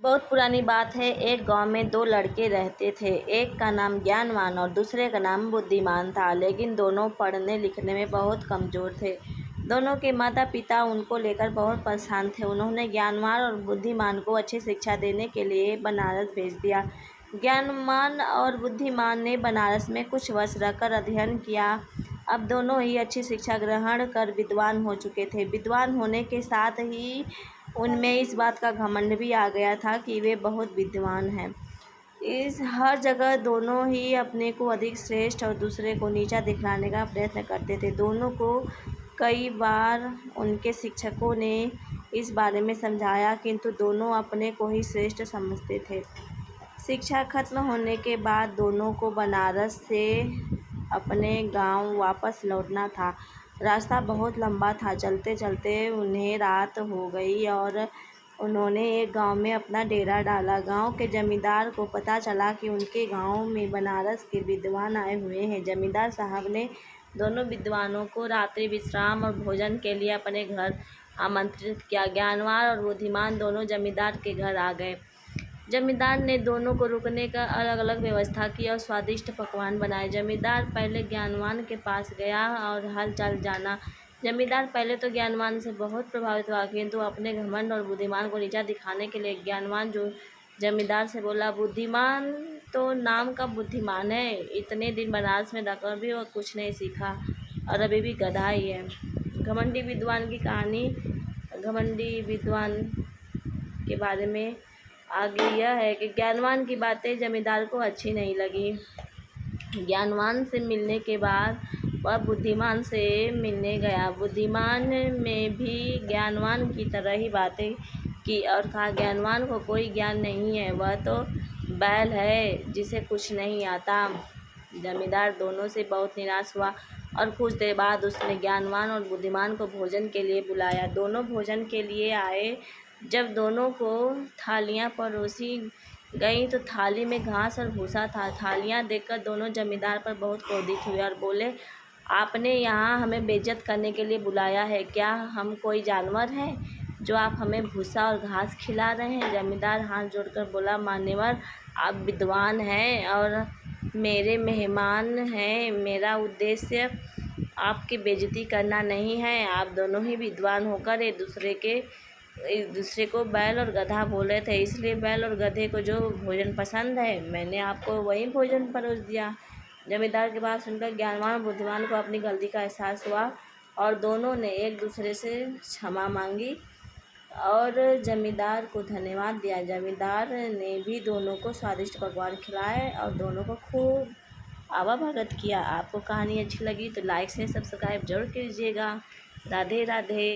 बहुत पुरानी बात है। एक गांव में दो लड़के रहते थे। एक का नाम ज्ञानवान और दूसरे का नाम बुद्धिमान था, लेकिन दोनों पढ़ने लिखने में बहुत कमज़ोर थे। दोनों के माता पिता उनको लेकर बहुत परेशान थे। उन्होंने ज्ञानवान और बुद्धिमान को अच्छी शिक्षा देने के लिए बनारस भेज दिया। ज्ञानवान और बुद्धिमान ने बनारस में कुछ वर्ष रहकर अध्ययन किया। अब दोनों ही अच्छी शिक्षा ग्रहण कर विद्वान हो चुके थे। विद्वान होने के साथ ही उनमें इस बात का घमंड भी आ गया था कि वे बहुत विद्वान हैं। इस हर जगह दोनों ही अपने को अधिक श्रेष्ठ और दूसरे को नीचा दिखलाने का प्रयत्न करते थे। दोनों को कई बार उनके शिक्षकों ने इस बारे में समझाया, किंतु दोनों अपने को ही श्रेष्ठ समझते थे। शिक्षा खत्म होने के बाद दोनों को बनारस से अपने गांव वापस लौटना था। रास्ता बहुत लंबा था। चलते चलते उन्हें रात हो गई और उन्होंने एक गांव में अपना डेरा डाला। गांव के जमींदार को पता चला कि उनके गांव में बनारस के विद्वान आए हुए हैं। जमींदार साहब ने दोनों विद्वानों को रात्रि विश्राम और भोजन के लिए अपने घर आमंत्रित किया। ज्ञानवान और बुद्धिमान दोनों जमींदार के घर आ गए। जमींदार ने दोनों को रुकने का अलग अलग व्यवस्था की और स्वादिष्ट पकवान बनाए। जमींदार पहले ज्ञानवान के पास गया और हाल चाल जाना। जमींदार पहले तो ज्ञानवान से बहुत प्रभावित हुआ, किंतु अपने घमंड और बुद्धिमान को नीचा दिखाने के लिए ज्ञानवान जो जमींदार से बोला, बुद्धिमान तो नाम का बुद्धिमान है, इतने दिन बनारस में रहकर भी वो कुछ नहीं सीखा और अभी भी गधा ही है। घमंडी विद्वान की कहानी। घमंडी विद्वान के बारे में आगे यह है कि ज्ञानवान की बातें जमींदार को अच्छी नहीं लगी। ज्ञानवान से मिलने के बाद वह बुद्धिमान से मिलने गया। बुद्धिमान में भी ज्ञानवान की तरह ही बातें की और कहा, ज्ञानवान को कोई ज्ञान नहीं है, वह तो बैल है जिसे कुछ नहीं आता। जमींदार दोनों से बहुत निराश हुआ और कुछ देर बाद उसने ज्ञानवान और बुद्धिमान को भोजन के लिए बुलाया। दोनों भोजन के लिए आए। जब दोनों को थालियां परोसी गईं तो थाली में घास और भूसा था। थालियां देखकर दोनों जमींदार पर बहुत क्रोधित हुए और बोले, आपने यहाँ हमें बेइज्जत करने के लिए बुलाया है? क्या हम कोई जानवर हैं जो आप हमें भूसा और घास खिला रहे हैं? जमींदार हाथ जोड़कर बोला, मान्यवर, आप विद्वान हैं और मेरे मेहमान हैं। मेरा उद्देश्य आपकी बेइज्जती करना नहीं है। आप दोनों ही विद्वान होकर एक दूसरे को बैल और गधा बोल रहे थे, इसलिए बैल और गधे को जो भोजन पसंद है मैंने आपको वही भोजन परोस दिया। जमींदार की बात सुनकर ज्ञानवान और बुद्धिमान को अपनी गलती का एहसास हुआ और दोनों ने एक दूसरे से क्षमा मांगी और जमींदार को धन्यवाद दिया। जमींदार ने भी दोनों को स्वादिष्ट पकवान खिलाए और दोनों को खूब आवाभगत किया। आपको कहानी अच्छी लगी तो लाइक से सब्सक्राइब जरूर कीजिएगा। राधे राधे।